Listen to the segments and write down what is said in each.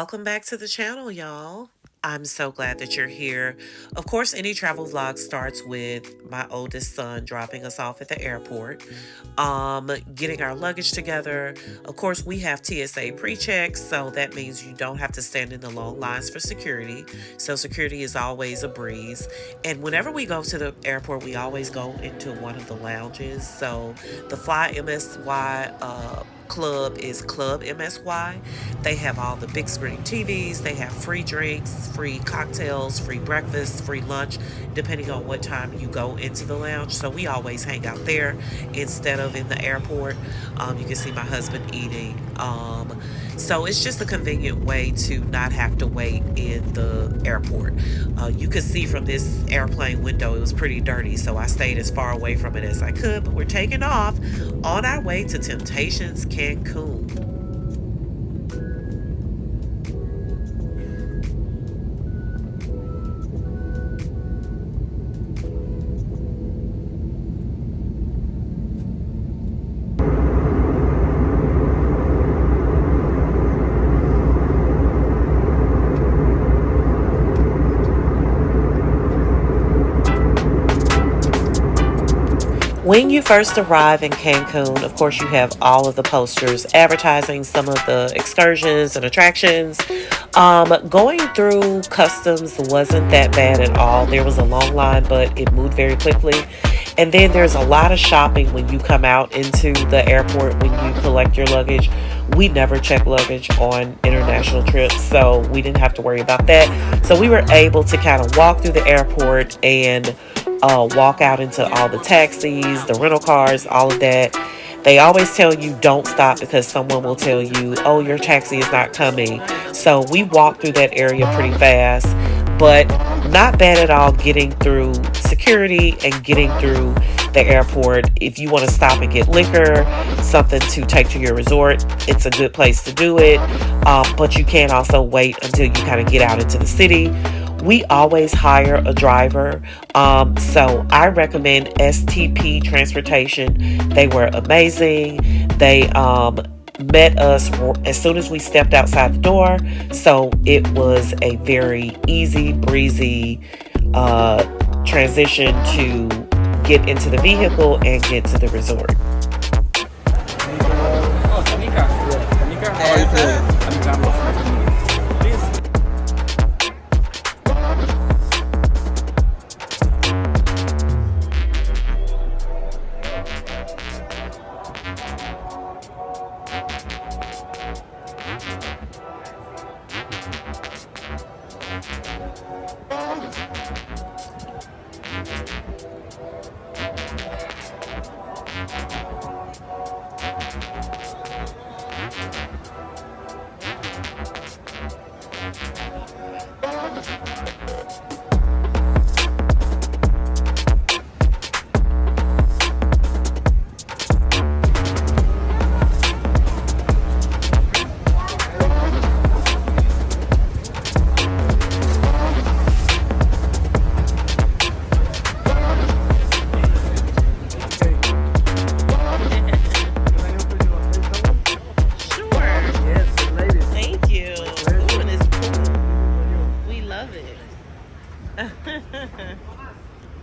Welcome back to the channel, y'all. I'm so glad that you're here. Of course, any travel vlog starts with my oldest son dropping us off at the airport, getting our luggage together. Of course, we have TSA pre-checks, so that means you don't have to stand in the long lines for security. So security is always a breeze. And whenever we go to the airport, we always go into one of the lounges. So the Fly MSY club is Club MSY. They have all the big screen TVs. They have free drinks, free cocktails, free breakfast, free lunch, depending on what time you go into the lounge. So we always hang out there instead of in the airport. You can see my husband eating. So it's just a convenient way to not have to wait in the airport. You could see from this airplane window, it was pretty dirty, so I stayed as far away from it as I could. But we're taking off on our way to Temptations Cancun. When you first arrive in Cancun, of course, you have all of the posters advertising some of the excursions and attractions. Going through customs wasn't that bad at all. There was a long line, but it moved very quickly. And then there's a lot of shopping when you come out into the airport when you collect your luggage. We never check luggage on international trips, so we didn't have to worry about that. So we were able to kind of walk through the airport and walk out into all the taxis, the rental cars, all of that. They always tell you don't stop because someone will tell you, oh, your taxi is not coming. So we walked through that area pretty fast, but not bad at all getting through security and getting through the airport. If you want to stop and get liquor, something to take to your resort, it's a good place to do it. But you can also wait until you kind of get out into the city. We always hire a driver. So I recommend STP Transportation. They were amazing. They met us as soon as we stepped outside the door. So it was a very easy breezy transition to get into the vehicle and get to the resort. Oh, Tanika. Tanika, how are you feeling? Tanika, I'm nice to meet you. Please.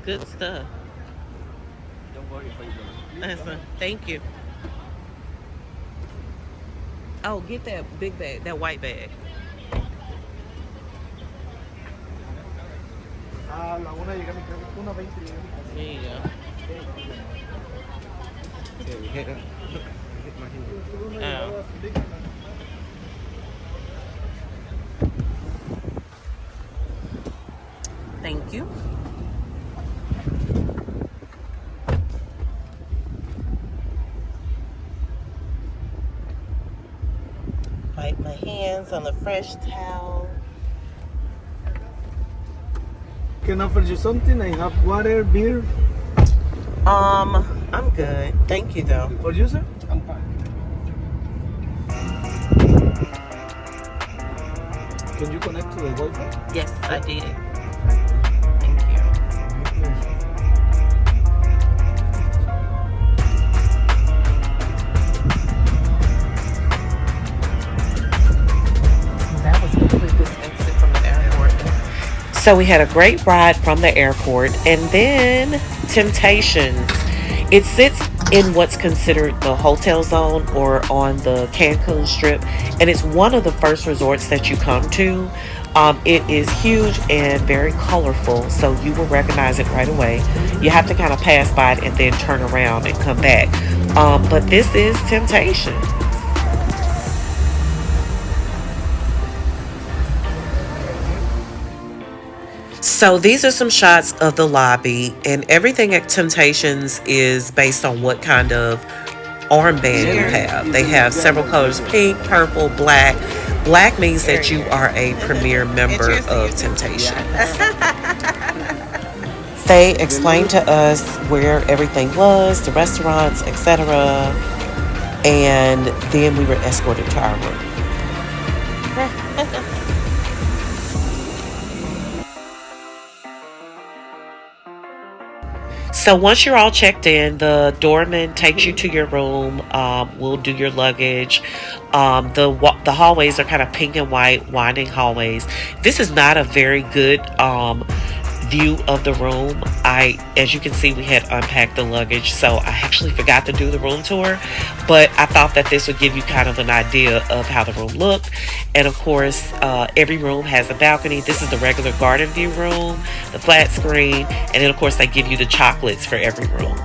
Good stuff. Don't worry for you. Thank you. Oh, get that big bag, that white bag. There you go. Oh. Thank you. Wipe my hands on the fresh towel. Can I offer you something? I have water, beer. I'm good. Thank you though. For you, sir? I'm fine. Can you connect to the Wi-Fi? Yes, I did. Thank you. That was So we had a great ride from the airport, and then Temptations. It sits in what's considered the hotel zone or on the Cancun Strip, and it's one of the first resorts that you come to. It is huge and very colorful, so you will recognize it right away. You have to kind of pass by it and then turn around and come back. But this is Temptation. So these are some shots of the lobby, and everything at Temptations is based on what kind of armband you have. They have several colors: pink, purple, black. Black means that you are a premier member of Temptation. They explained to us where everything was, the restaurants, etc. And then we were escorted to our room. So once you're all checked in, the doorman takes you to your room. We'll do your luggage. The hallways are kind of pink and white, winding hallways. This is not a very good view of the room. As you can see, we had unpacked the luggage, so I actually forgot to do the room tour, but I thought that this would give you kind of an idea of how the room looked. And of course, every room has a balcony. This is the regular garden view room, the flat screen, and then of course they give you the chocolates for every room.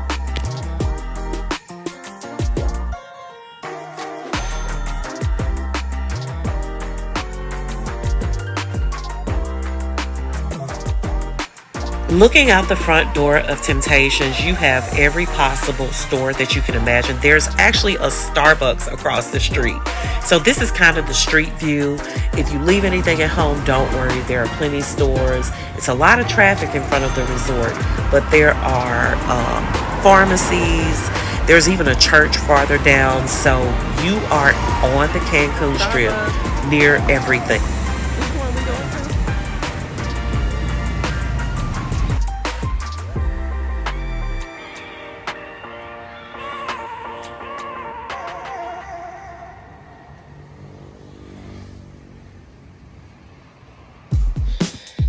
Looking out the front door of Temptations, you have every possible store that you can imagine. There's actually a Starbucks across the street. So this is kind of the street view. If you leave anything at home, don't worry. There are plenty of stores. It's a lot of traffic in front of the resort, but there are pharmacies. There's even a church farther down. So you are on the Cancun Strip near everything.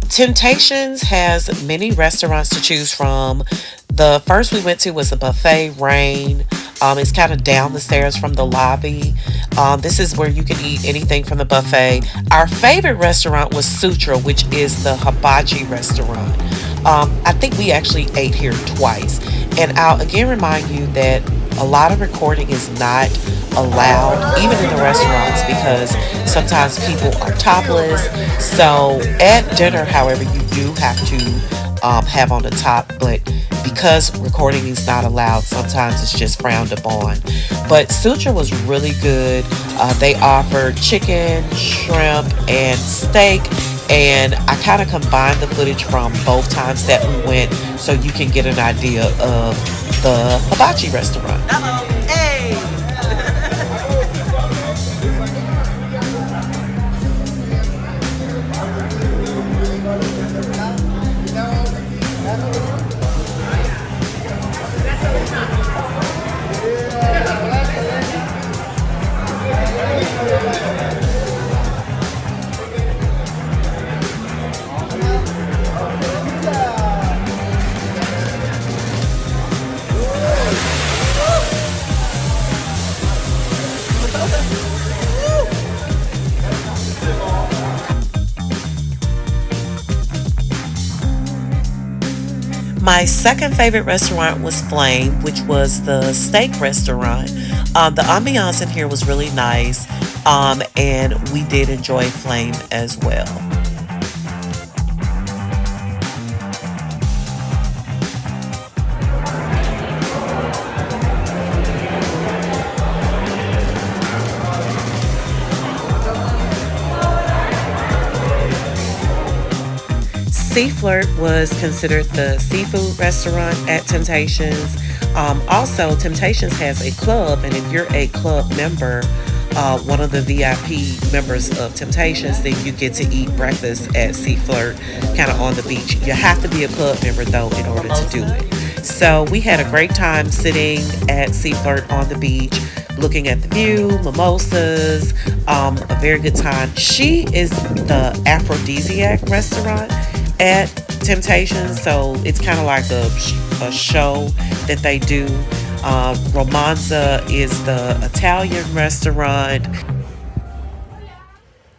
Temptations has many restaurants to choose from. The first we went to was a buffet, Rain. It's kind of down the stairs from the lobby. This is where you can eat anything from the buffet. Our favorite restaurant was Sutra, which is the hibachi restaurant. I think we actually ate here twice. And I'll again remind you that a lot of recording is not allowed, even in the restaurants, because sometimes people are topless. So at dinner, however, you do have to have on the top, but because recording is not allowed, sometimes it's just frowned upon. But Sutra was really good. They offered chicken, shrimp, and steak. And I kind of combined the footage from both times that we went so you can get an idea of the hibachi restaurant. Hello. Hey. My second favorite restaurant was Flame, which was the steak restaurant. The ambiance in here was really nice, and we did enjoy Flame as well. Sea Flirt was considered the seafood restaurant at Temptations. Also, Temptations has a club, and if you're a club member, one of the VIP members of Temptations, then you get to eat breakfast at Sea Flirt, kind of on the beach. You have to be a club member, though, in order to do it. So we had a great time sitting at Sea Flirt on the beach, looking at the view, mimosas, a very good time. She is the aphrodisiac restaurant. at Temptations, so it's kind of like a show that they do. Romanza is the Italian restaurant.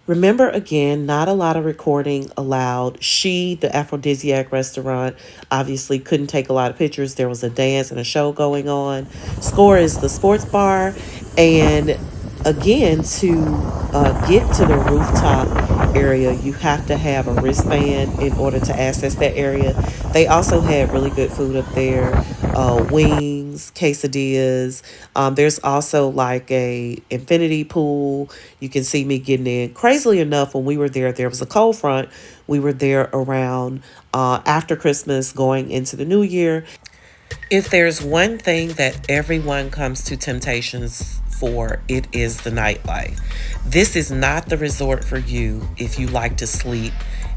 Remember again, not a lot of recording allowed. She, the aphrodisiac restaurant, obviously couldn't take a lot of pictures. There was a dance and a show going on. Score is the sports bar. And again, to get to the rooftop area, you have to have a wristband in order to access that area. They also had really good food up there, wings, quesadillas. There's also like a infinity pool. You can see me getting in. Crazily enough, when we were there, there was a cold front. We were there around after Christmas, going into the new year. If there's one thing that everyone comes to Temptations for, it is the nightlife. This is not the resort for you if you like to sleep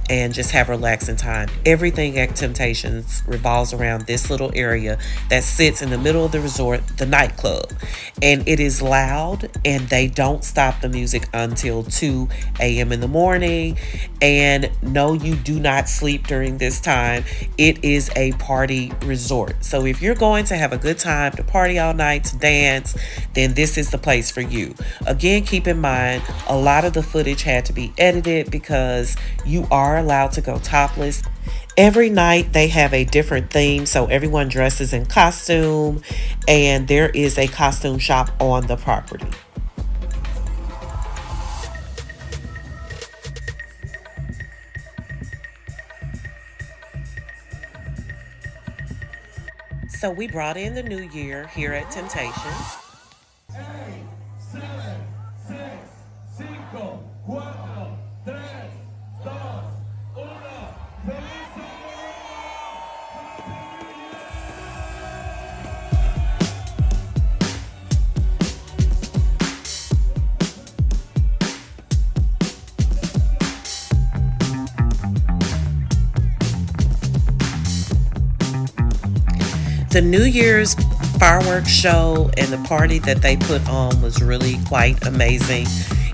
and just have relaxing time. Everything at Temptations revolves around this little area that sits in the middle of the resort, the nightclub. And it is loud, and they don't stop the music until 2 a.m. in the morning. And no, you do not sleep during this time. It is a party resort. So if you're going to have a good time, to party all night, to dance, then this is the place for you. Again, keep in mind, a lot of the footage had to be edited because you are allowed to go topless. Every night they have a different theme, so everyone dresses in costume, and there is a costume shop on the property. So we brought in the new year here at Temptations. The New Year's fireworks show and the party that they put on was really quite amazing.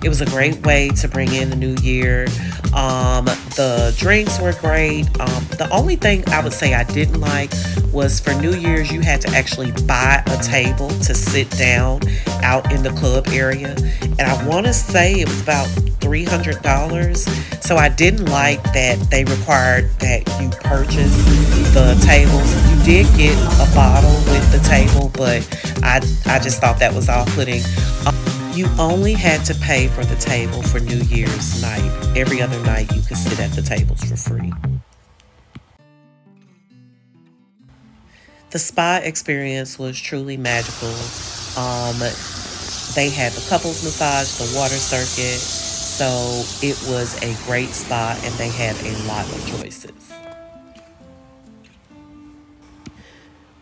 It was a great way to bring in the new year. The drinks were great. The only thing I would say I didn't like was for New Year's, you had to actually buy a table to sit down out in the club area. And I want to say it was about $300. So I didn't like that they required that you purchase the tables. You did get a bottle with the table, but I just thought that was off-putting. You only had to pay for the table for New Year's night. Every other night you could sit at the tables for free. The spa experience was truly magical. They had the couples massage, the water circuit, so it was a great spa and they had a lot of choices.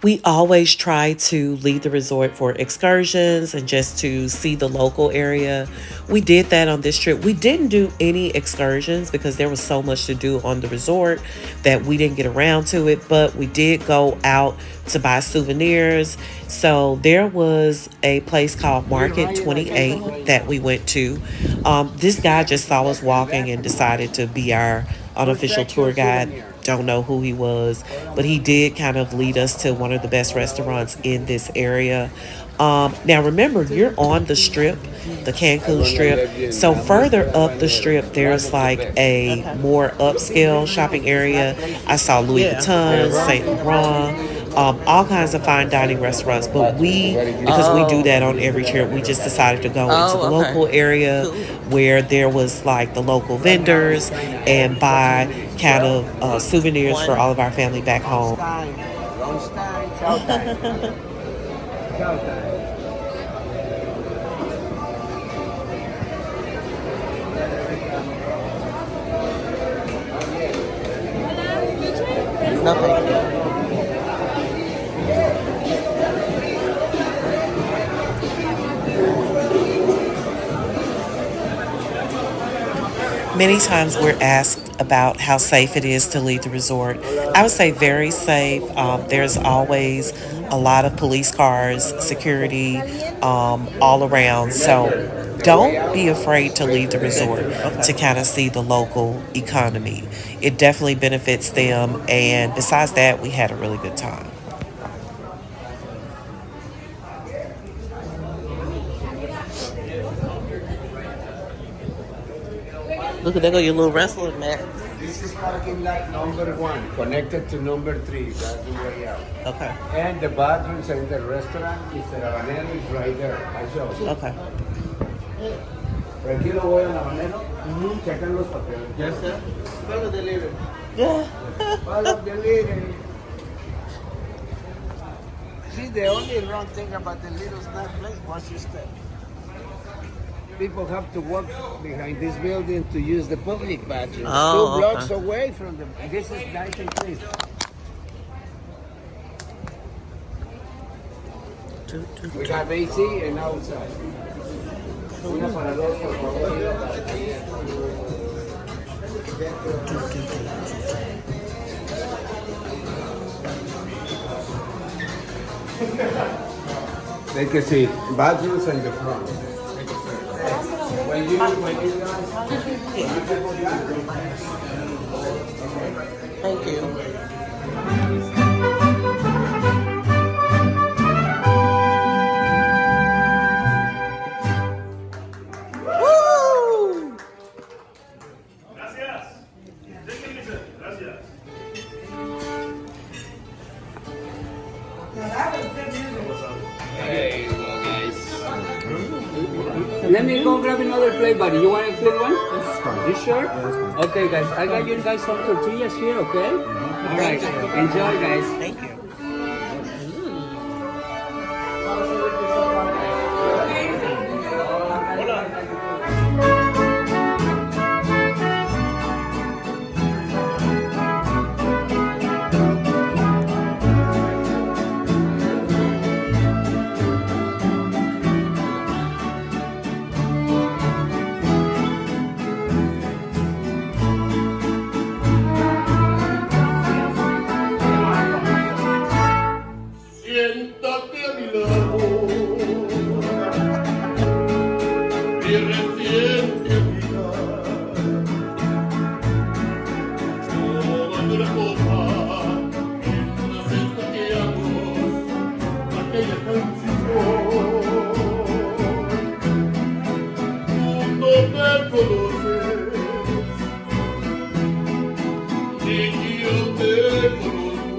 We always try to leave the resort for excursions and just to see the local area. We did that on this trip. We didn't do any excursions because there was so much to do on the resort that we didn't get around to it, but we did go out to buy souvenirs. So there was a place called Market 28 that we went to. This guy just saw us walking and decided to be our unofficial tour guide. Don't know who he was, but he did kind of lead us to one of the best restaurants in this area. Now remember, you're on the strip, the Cancun strip. So further up the strip, there's like a more upscale shopping area. I saw Louis Vuitton, Saint Laurent, all kinds of fine dining restaurants. But because we do that on every trip, we just decided to go into the local area where there was like the local vendors and buy kind of souvenirs for all of our family back home. Nothing. Many times we're asked about how safe it is to leave the resort. I would say very safe. There's always a lot of police cars, security all around. So don't be afraid to leave the resort to Okay. kind of see the local economy. It definitely benefits them. And besides that, we had a really good time. Look at there go your little wrestling match. This is parking lot number one, connected to number three. That's the way out. Okay. And the bathrooms and the restaurant, Mr. Habanero is right there. I show you. Okay. Tranquilo, voy al Habanero. Checan los papeles. Yes, sir. Follow the leader. Yeah. Follow the leader. See, the only wrong thing about the little snack place, once you step, people have to walk behind this building to use the public bathrooms. Oh, 2 blocks okay. away from them. And this is nice and clean. We have AC and outside. Una para dos, por favor. Take a seat. Bathrooms in the front. When you Thank you. Woo! Hey, well, guys. Let me go grab another plate, buddy. You want a clean one? This is fine. You sure? Yeah, that's fine. Okay, guys. I got you guys some tortillas here, okay? All right. Enjoy, guys. Thank you. Siéntate a mi lado y reciente amiga, tomando la copa mientras estaqueamos aquella canción. Tú no me conoces, ni yo te conozco.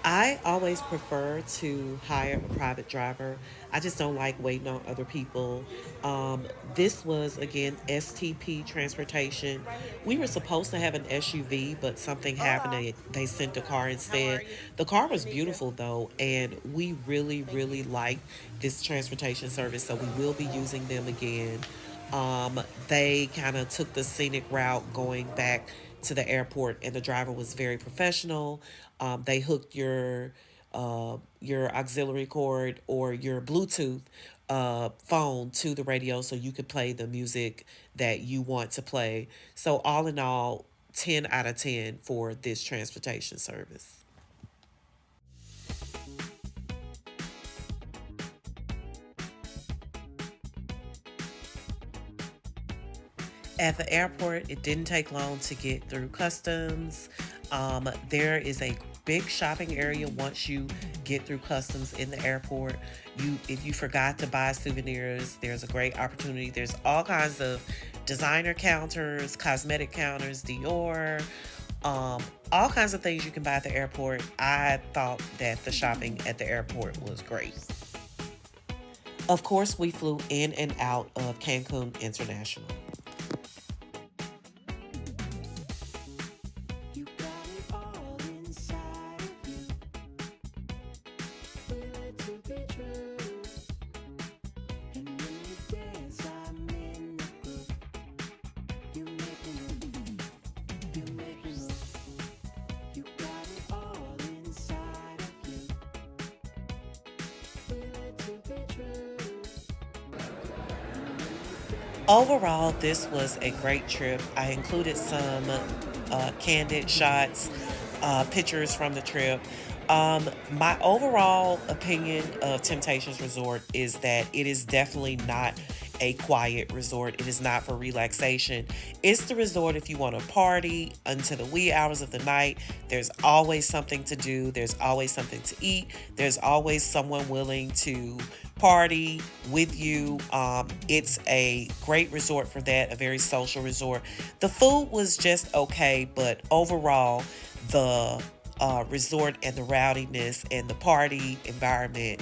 I always prefer to hire a private driver. I just don't like waiting on other people. Um, this was, again, STP Transportation. We were supposed to have an SUV, but something happened. They sent a car instead. The car was beautiful, though, and we really, really liked this transportation service, so we will be using them again. They kind of took the scenic route going back to the airport, and the driver was very professional. They hooked your auxiliary cord or your Bluetooth phone to the radio so you could play the music that you want to play. So, all in all, 10 out of 10 for this transportation service. At the airport, it didn't take long to get through customs. There is a big shopping area once you get through customs in the airport. If you forgot to buy souvenirs, there's a great opportunity. There's all kinds of designer counters, cosmetic counters, Dior, all kinds of things you can buy at the airport. I thought that the shopping at the airport was great. Of course, we flew in and out of Cancun International. Overall, this was a great trip. I included some candid shots, pictures from the trip. My overall opinion of Temptations Resort is that it is definitely not a quiet resort. It is not for relaxation. It's the resort if you want to party until the wee hours of the night. There's always something to do. There's always something to eat. There's always someone willing to party with you. It's a great resort for that, a very social resort. The food was just okay, but overall, the resort and the rowdiness and the party environment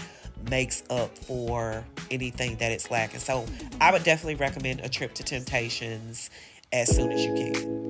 makes up for anything that it's lacking. So I would definitely recommend a trip to Temptations as soon as you can.